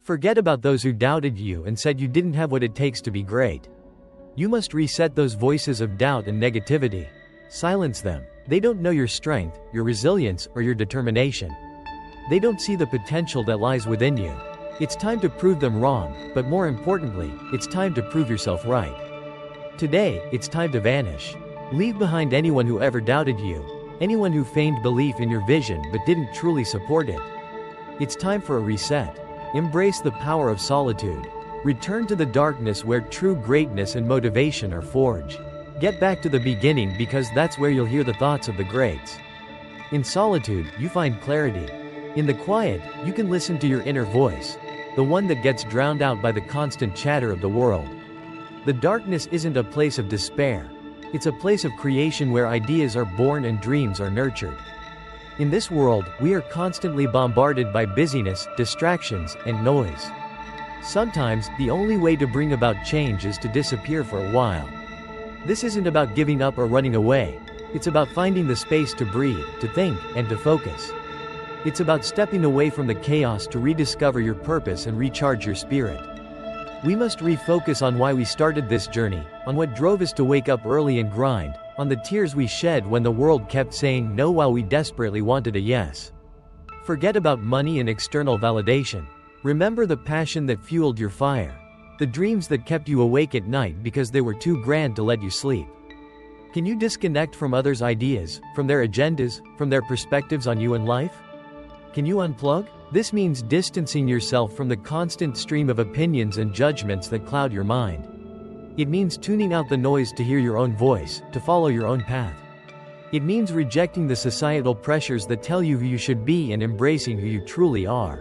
Forget about those who doubted you and said you didn't have what it takes to be great. You must reset those voices of doubt and negativity. Silence them. They don't know your strength, your resilience, or your determination. They don't see the potential that lies within you. It's time to prove them wrong, but more importantly, it's time to prove yourself right. Today, it's time to vanish. Leave behind anyone who ever doubted you, anyone who feigned belief in your vision but didn't truly support it. It's time for a reset. Embrace the power of solitude. Return to the darkness where true greatness and motivation are forged. Get back to the beginning because that's where you'll hear the thoughts of the greats. In solitude, you find clarity. In the quiet, you can listen to your inner voice, the one that gets drowned out by the constant chatter of the world. The darkness isn't a place of despair. It's a place of creation where ideas are born and dreams are nurtured. In this world, we are constantly bombarded by busyness, distractions, and noise. Sometimes, the only way to bring about change is to disappear for a while. This isn't about giving up or running away. It's about finding the space to breathe, to think, and to focus. It's about stepping away from the chaos to rediscover your purpose and recharge your spirit. We must refocus on why we started this journey, on what drove us to wake up early and grind, on the tears we shed when the world kept saying no while we desperately wanted a yes. Forget about money and external validation. Remember the passion that fueled your fire. The dreams that kept you awake at night because they were too grand to let you sleep. Can you disconnect from others' ideas, from their agendas, from their perspectives on you and life? Can you unplug? This means distancing yourself from the constant stream of opinions and judgments that cloud your mind. It means tuning out the noise to hear your own voice, to follow your own path. It means rejecting the societal pressures that tell you who you should be and embracing who you truly are.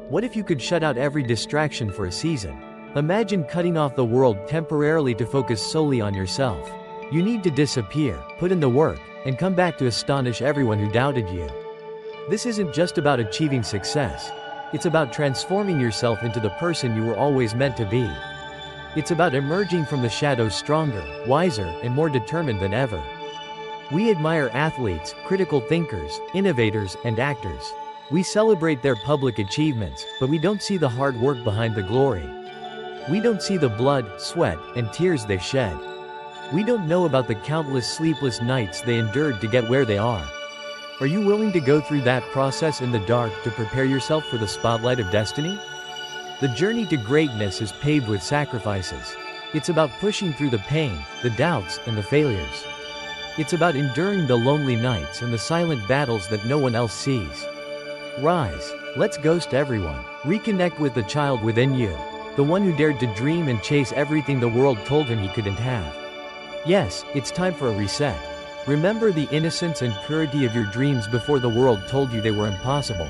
What if you could shut out every distraction for a season? Imagine cutting off the world temporarily to focus solely on yourself. You need to disappear, put in the work, and come back to astonish everyone who doubted you. This isn't just about achieving success. It's about transforming yourself into the person you were always meant to be. It's about emerging from the shadows stronger, wiser, and more determined than ever. We admire athletes, critical thinkers, innovators, and actors. We celebrate their public achievements, but we don't see the hard work behind the glory. We don't see the blood, sweat, and tears they've shed. We don't know about the countless sleepless nights they endured to get where they are. Are you willing to go through that process in the dark to prepare yourself for the spotlight of destiny? The journey to greatness is paved with sacrifices. It's about pushing through the pain, the doubts, and the failures. It's about enduring the lonely nights and the silent battles that no one else sees. Rise. Let's ghost everyone. Reconnect with the child within you, the one who dared to dream and chase everything the world told him he couldn't have. Yes, it's time for a reset. Remember the innocence and purity of your dreams before the world told you they were impossible.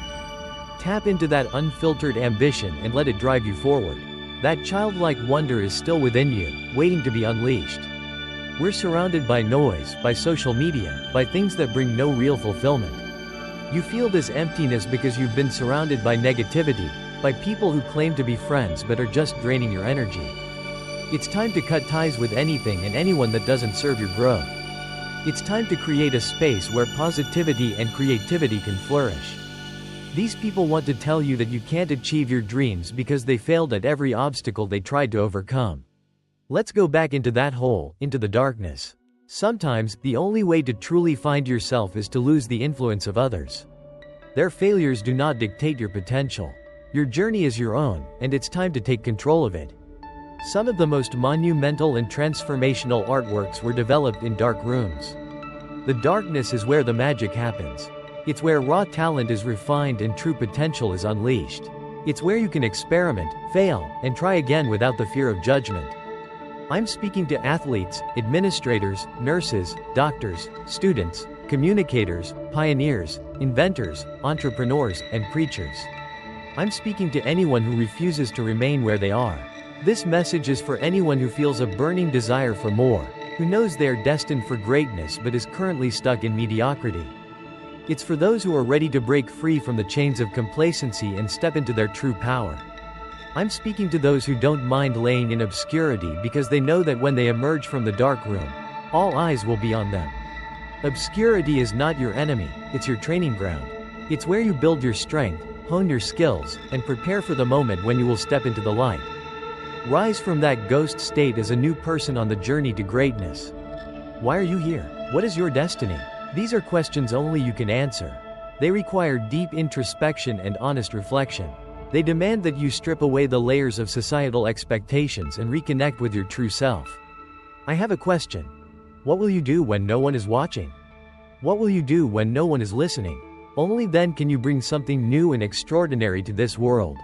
Tap into that unfiltered ambition and let it drive you forward. That childlike wonder is still within you, waiting to be unleashed. We're surrounded by noise, by social media, by things that bring no real fulfillment. You feel this emptiness because you've been surrounded by negativity, by people who claim to be friends but are just draining your energy. It's time to cut ties with anything and anyone that doesn't serve your growth. It's time to create a space where positivity and creativity can flourish. These people want to tell you that you can't achieve your dreams because they failed at every obstacle they tried to overcome. Let's go back into that hole, into the darkness. Sometimes, the only way to truly find yourself is to lose the influence of others. Their failures do not dictate your potential. Your journey is your own, and it's time to take control of it. Some of the most monumental and transformational artworks were developed in dark rooms. The darkness is where the magic happens. It's where raw talent is refined and true potential is unleashed. It's where you can experiment, fail, and try again without the fear of judgment. I'm speaking to athletes, administrators, nurses, doctors, students, communicators, pioneers, inventors, entrepreneurs, and preachers. I'm speaking to anyone who refuses to remain where they are. This message is for anyone who feels a burning desire for more, who knows they are destined for greatness but is currently stuck in mediocrity. It's for those who are ready to break free from the chains of complacency and step into their true power. I'm speaking to those who don't mind laying in obscurity because they know that when they emerge from the dark room, all eyes will be on them. Obscurity is not your enemy, it's your training ground. It's where you build your strength, hone your skills, and prepare for the moment when you will step into the light. Rise from that ghost state as a new person on the journey to greatness. Why are you here? What is your destiny? These are questions only you can answer. They require deep introspection and honest reflection. They demand that you strip away the layers of societal expectations and reconnect with your true self. I have a question. What will you do when no one is watching? What will you do when no one is listening? Only then can you bring something new and extraordinary to this world.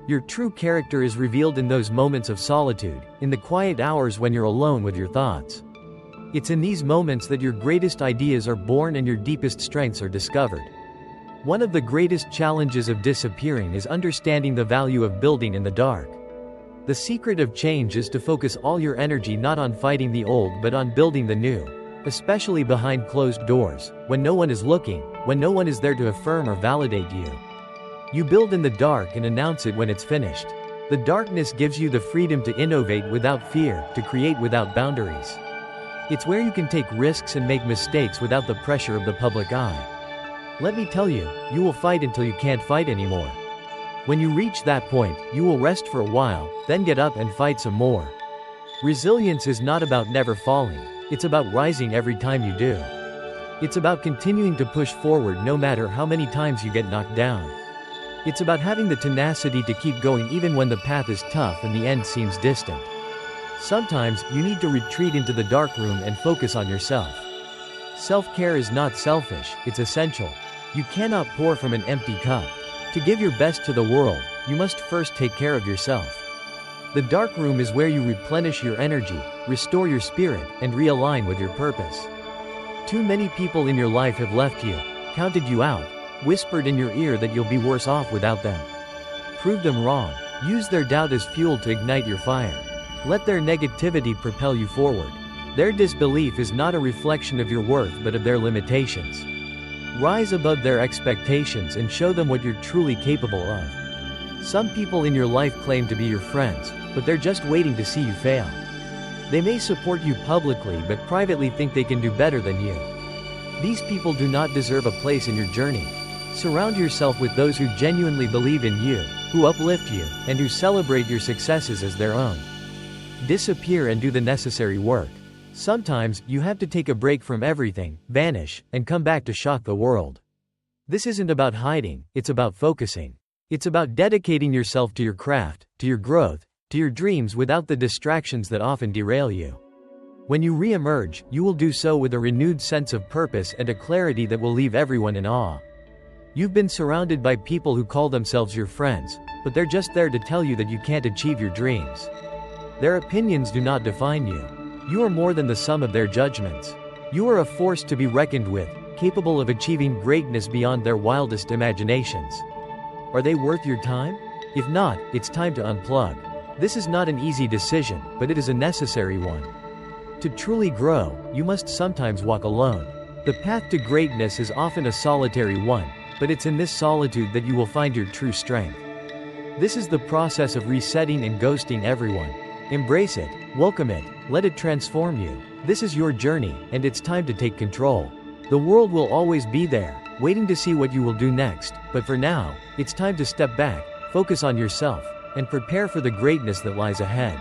Your true character is revealed in those moments of solitude, in the quiet hours when you're alone with your thoughts. It's in these moments that your greatest ideas are born and your deepest strengths are discovered. One of the greatest challenges of disappearing is understanding the value of building in the dark. The secret of change is to focus all your energy not on fighting the old but on building the new, especially behind closed doors, when no one is looking, when no one is there to affirm or validate you. You build in the dark and announce it when it's finished. The darkness gives you the freedom to innovate without fear, to create without boundaries. It's where you can take risks and make mistakes without the pressure of the public eye. Let me tell you, you will fight until you can't fight anymore. When you reach that point, you will rest for a while, then get up and fight some more. Resilience is not about never falling, it's about rising every time you do. It's about continuing to push forward no matter how many times you get knocked down. It's about having the tenacity to keep going even when the path is tough and the end seems distant. Sometimes, you need to retreat into the dark room and focus on yourself. Self-care is not selfish, it's essential. You cannot pour from an empty cup. To give your best to the world, you must first take care of yourself. The dark room is where you replenish your energy, restore your spirit, and realign with your purpose. Too many people in your life have left you, counted you out, whispered in your ear that you'll be worse off without them. Prove them wrong. Use their doubt as fuel to ignite your fire. Let their negativity propel you forward. Their disbelief is not a reflection of your worth but of their limitations. Rise above their expectations and show them what you're truly capable of. Some people in your life claim to be your friends, but they're just waiting to see you fail. They may support you publicly but privately think they can do better than you. These people do not deserve a place in your journey. Surround yourself with those who genuinely believe in you, who uplift you, and who celebrate your successes as their own. Disappear and do the necessary work. Sometimes, you have to take a break from everything, vanish, and come back to shock the world. This isn't about hiding, it's about focusing. It's about dedicating yourself to your craft, to your growth, to your dreams without the distractions that often derail you. When you re-emerge, you will do so with a renewed sense of purpose and a clarity that will leave everyone in awe. You've been surrounded by people who call themselves your friends, but they're just there to tell you that you can't achieve your dreams. Their opinions do not define you. You are more than the sum of their judgments. You are a force to be reckoned with, capable of achieving greatness beyond their wildest imaginations. Are they worth your time? If not, it's time to unplug. This is not an easy decision, but it is a necessary one. To truly grow, you must sometimes walk alone. The path to greatness is often a solitary one, but it's in this solitude that you will find your true strength. This is the process of resetting and ghosting everyone. Embrace it, welcome it, let it transform you. This is your journey, and it's time to take control. The world will always be there, waiting to see what you will do next, but for now, it's time to step back, focus on yourself, and prepare for the greatness that lies ahead.